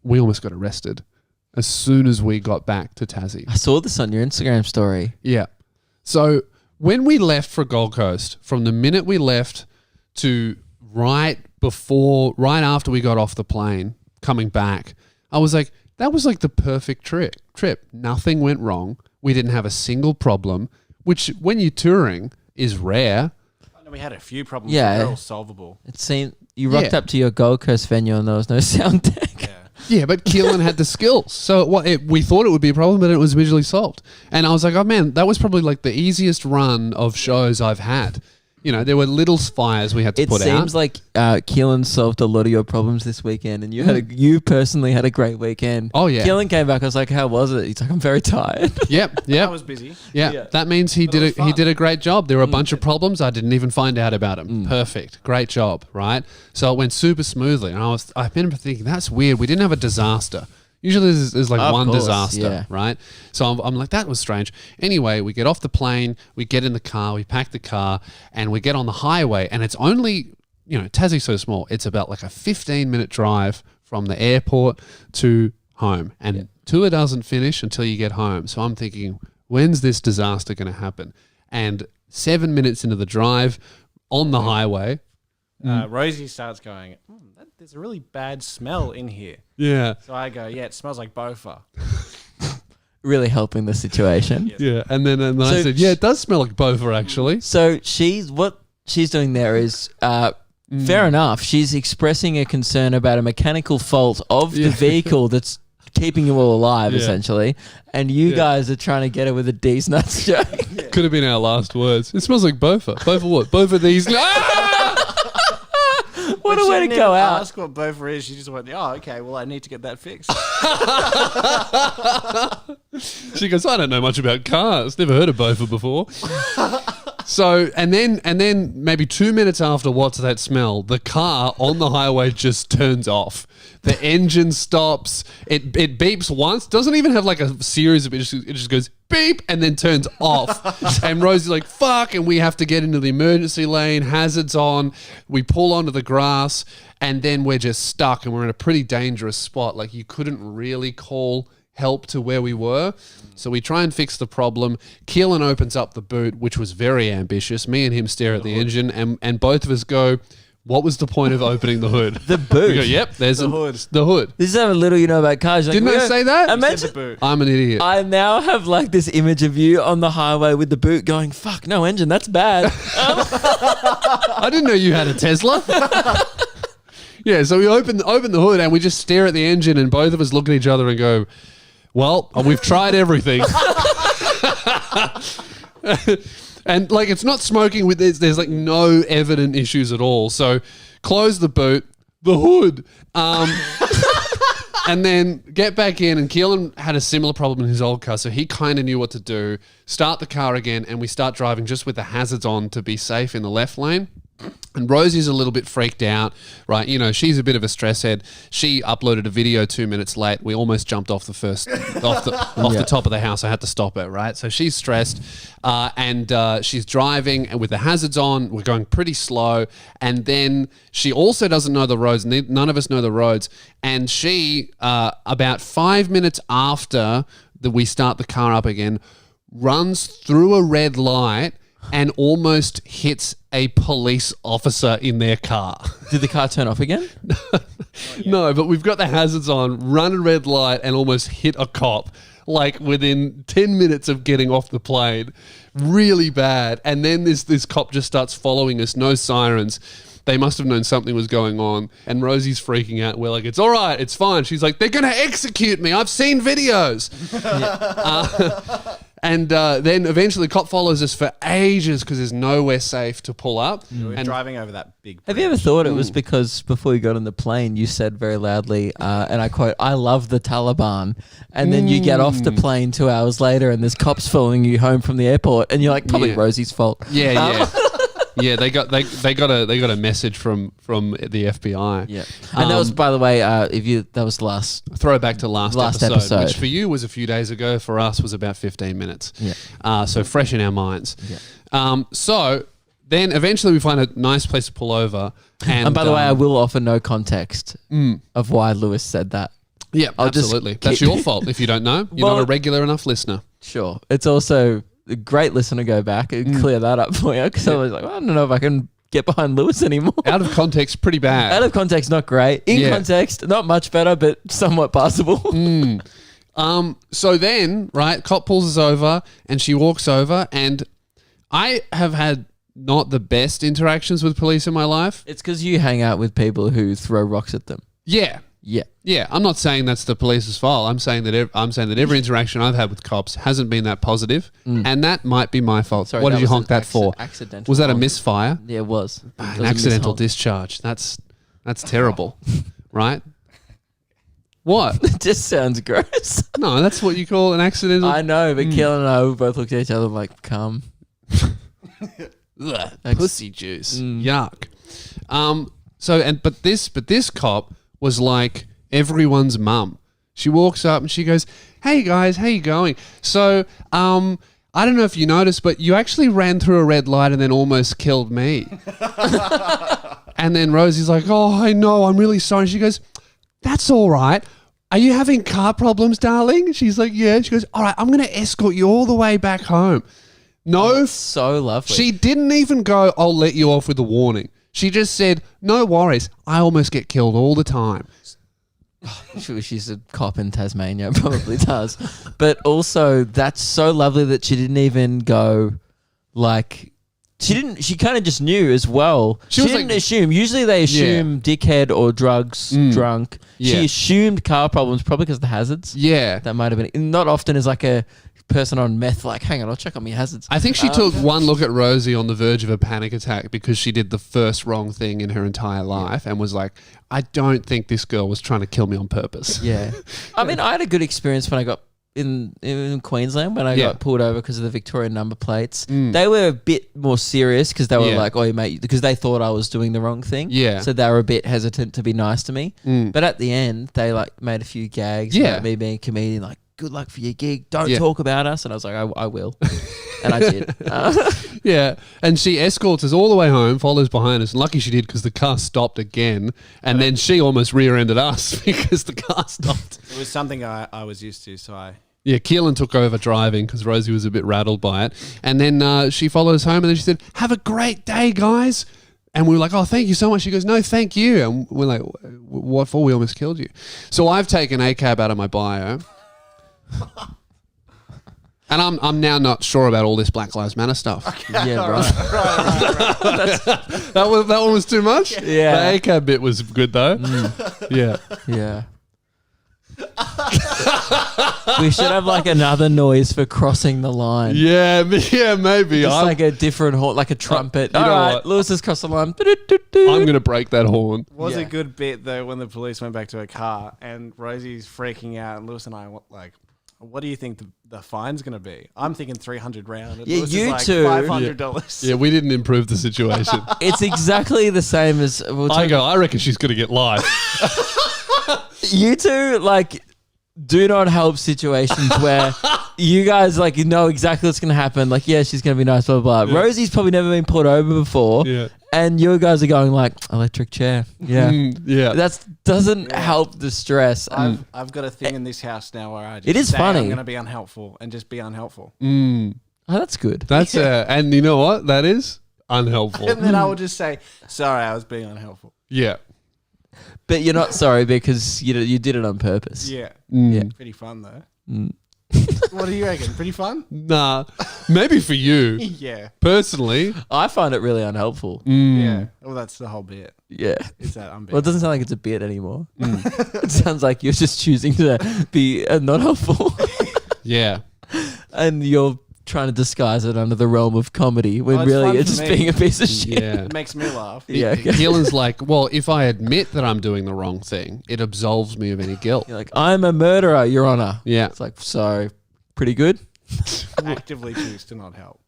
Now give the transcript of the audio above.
we almost got arrested as soon as we got back to Tassie. I saw this on your Instagram story. Yeah. So when we left for Gold Coast, from the minute we left to right after we got off the plane coming back, I was like, that was like the perfect trip. Nothing went wrong. We didn't have a single problem, which when you're touring is rare. We had a few problems. Yeah. They're all solvable. It seemed you rocked up to your Gold Coast venue and there was no sound deck. Yeah. Yeah, but Keelan had the skills. So we thought it would be a problem, but it was visually solved. And I was like, oh man, that was probably like the easiest run of shows I've had. You know, there were little fires we had to put out. It seems like Keelan solved a lot of your problems this weekend, and you personally had a great weekend. Oh yeah. Keelan came back. I was like, "How was it?" He's like, "I'm very tired." Yep. I was busy. Yeah, that means he did a great job. There were a bunch of problems I didn't even find out about him. Perfect, great job, right? So it went super smoothly, and I remember thinking that's weird. We didn't have a disaster. Usually there's like one disaster, right? So I'm like, that was strange. Anyway, we get off the plane, we get in the car, we pack the car, and we get on the highway, and it's only, Tassie's so small. It's about like a 15-minute drive from the airport to home, and tour doesn't finish until you get home. So I'm thinking, when's this disaster going to happen? And 7 minutes into the drive on the highway, Rosie starts going, there's a really bad smell in here. yeah, So I go, it smells like Bofa. Really helping the situation. yeah, and then I said, yeah, it does smell like Bofa actually. So what she's doing there is fair enough. She's expressing a concern about a mechanical fault of the vehicle that's keeping you all alive, essentially. And you guys are trying to get her with a D's nuts joke. Could have been our last words. It smells like Bofa. Bofa what? Bofa these. What a way to go out. Ask what Bofa is. She just went, oh, okay, well, I need to get that fixed. She goes, I don't know much about cars. Never heard of Bofa before. So, and then maybe 2 minutes after what's that smell, the car on the highway just turns off. The engine stops. It beeps once. Doesn't even have like a series of it. It just goes beep and then turns off. And Rosie's like, fuck. And we have to get into the emergency lane. Hazards on. We pull onto the grass. And then we're just stuck. And we're in a pretty dangerous spot. Like you couldn't really call help to where we were. So we try and fix the problem. Keelan opens up the boot, which was very ambitious. Me and him stare at the engine. And both of us go, what was the point of opening the hood? The boot. We go, yep, there's the hood. The hood. This is how little you know about cars. Like, Didn't I say that? Imagine, the boot. I'm an idiot. I now have like this image of you on the highway with the boot going, fuck, no engine, that's bad. I didn't know you had a Tesla. Yeah, so we open the hood and we just stare at the engine and both of us look at each other and go, well, we've tried everything. And like it's not smoking with this. There's like no evident issues at all. So close the boot, the hood, and then get back in. And Keelan had a similar problem in his old car, so he kind of knew what to do. Start the car again, and we start driving just with the hazards on to be safe in the left lane. And Rosie's a little bit freaked out, right? She's a bit of a stress head. She uploaded a video 2 minutes late. We almost jumped off the top of the house. I had to stop her, right? So she's stressed, and she's driving and with the hazards on. We're going pretty slow, and then she also doesn't know the roads. None of us know the roads, and she about 5 minutes after we start the car up again, runs through a red light and almost hits a police officer in their car. Did the car turn off again? No, but we've got the hazards on, run a red light and almost hit a cop like within 10 minutes of getting off the plane. Really bad. And then this cop just starts following us, no sirens. They must have known something was going on. And Rosie's freaking out. We're like, it's all right, it's fine. She's like, they're going to execute me. I've seen videos. And then eventually the cop follows us for ages because there's nowhere safe to pull up. We're driving over that big bridge. Have you ever thought it was because before you got on the plane, you said very loudly, and I quote, I love the Taliban. And then you get off the plane 2 hours later and there's cops following you home from the airport and you're like, probably Rosie's fault. Yeah. Yeah, they got a message from the FBI. Yeah, and that was, by the way, that was the last throwback to last episode, which for you was a few days ago. For us, was about 15 minutes. Yeah, so fresh in our minds. Yeah. So then eventually we find a nice place to pull over. And by the way, I will offer no context of why Lewis said that. Yeah, I'll just absolutely. That's keep- your fault if you don't know. You're Well- not a regular enough listener. Sure. It's also a great listen to go back and clear that up for you because I was like, well, I don't know if I can get behind Lewis anymore. Out of context, pretty bad. Out of context, not great. In Yeah. context, not much better, but somewhat passable. So then, right, cop pulls us over and she walks over, and I have had not the best interactions with police in my life. It's because you hang out with people who throw rocks at them. Yeah. Yeah. Yeah, I'm not saying that's the police's fault. I'm saying that every interaction I've had with cops hasn't been that positive, and that might be my fault. Sorry, what did you was honk an that for? Accidental. Was that a honk. misfire? Yeah, it was. It An was a accidental mishonk. discharge. That's terrible, right? What? It just sounds gross. No, that's what you call an accidental. I know, but Keelan and I we both looked at each other like, come. Ugh, pussy juice. Yuck. But this cop was like everyone's mum. She walks up and she goes, "Hey guys, how you going? So, I don't know if you noticed, but you actually ran through a red light and then almost killed me." And then Rosie's like, "Oh, I know. I'm really sorry." She goes, "That's all right. Are you having car problems, darling?" She's like, "Yeah." She goes, "All right, I'm going to escort you all the way back home." No, So lovely. she didn't even go, "I'll let you off with a warning." She just said, "No worries. I almost get killed all the time." She's a cop in Tasmania, probably does. But also, that's so lovely that she didn't even go, like, she kind of just knew as well. She was didn't like- assume. Usually they assume dickhead or drugs, drunk. Yeah. She assumed car problems, probably because of the hazards. Yeah. That might have been. Not often is like a person on meth like, hang on, I'll check on my hazards. I think she took one look at Rosie on the verge of a panic attack because she did the first wrong thing in her entire life and was like, "I don't think this girl was trying to kill me on purpose." Yeah. I mean, I had a good experience when I got in Queensland when I Yeah. got pulled over because of the Victorian number plates. They were a bit more serious because they were Yeah. like, "Oh, mate," because they thought I was doing the wrong thing. Yeah. So they were a bit hesitant to be nice to me. But at the end, they like made a few gags Yeah. about me being a comedian, like, "Good luck for your gig. Don't Yeah. talk about us." And I was like, I will. And I did. Yeah. And she escorts us all the way home, follows behind us. And lucky she did because the car stopped again. And then she almost rear-ended us because the car stopped. It was something I was used to, so I. Yeah, Keelan took over driving because Rosie was a bit rattled by it. And then she followed us home and then she said, "Have a great day, guys." And we were like, "Oh, thank you so much." She goes, "No, thank you." And we're like, "What for? We almost killed you." So I've taken ACAB out of my bio. And I'm now not sure about all this Black Lives Matter stuff. Yeah, right. That one was too much? Yeah. The ACAB bit was good though. Yeah. Yeah. We should have like another noise for crossing the line. Yeah, maybe. Just I'm like a different horn, like a trumpet. you All know right, what? Lewis has crossed the line. going to break that horn. Was Yeah. a good bit though when the police went back to her car and Rosie's freaking out and Lewis and I were like, "What do you think the fine's going to be?" I'm thinking 300 round. And Yeah, Lewis is you like too. $500. Yeah, we didn't improve the situation. It's exactly the same as I reckon she's going to get life. you two. Like, do not help situations where you guys like know exactly what's going to happen. Like, yeah, she's going to be nice, blah blah blah. Yeah. Rosie's probably never been pulled over before, Yeah. and you guys are going like electric chair. Yeah, Yeah. that doesn't help the stress. I've got a thing in this house now where I just It is say funny. I'm going to be unhelpful and just be unhelpful. Oh, that's good. That's and you know what? That is unhelpful. And then I will just say, "Sorry, I was being unhelpful." Yeah. But you're not sorry because you did it on purpose. Yeah. Yeah. Pretty fun though. Mm. What do you reckon? Pretty fun? Nah. Maybe for you. Yeah. Personally. I find it really unhelpful. Yeah. Well, that's the whole bit. Yeah. Is that I'm being Well, it doesn't sound like it's a bit anymore. It sounds like you're just choosing to be not helpful, Yeah. and you're trying to disguise it under the realm of comedy when Oh, it's really fun you're for just me. being a piece of shit. Yeah. It makes me laugh. Yeah, okay. Keelan's like, well, if I admit that I'm doing the wrong thing, it absolves me of any guilt. You're like, I'm a murderer, Your Honor. Yeah. It's like, so pretty good. Actively choose to not help.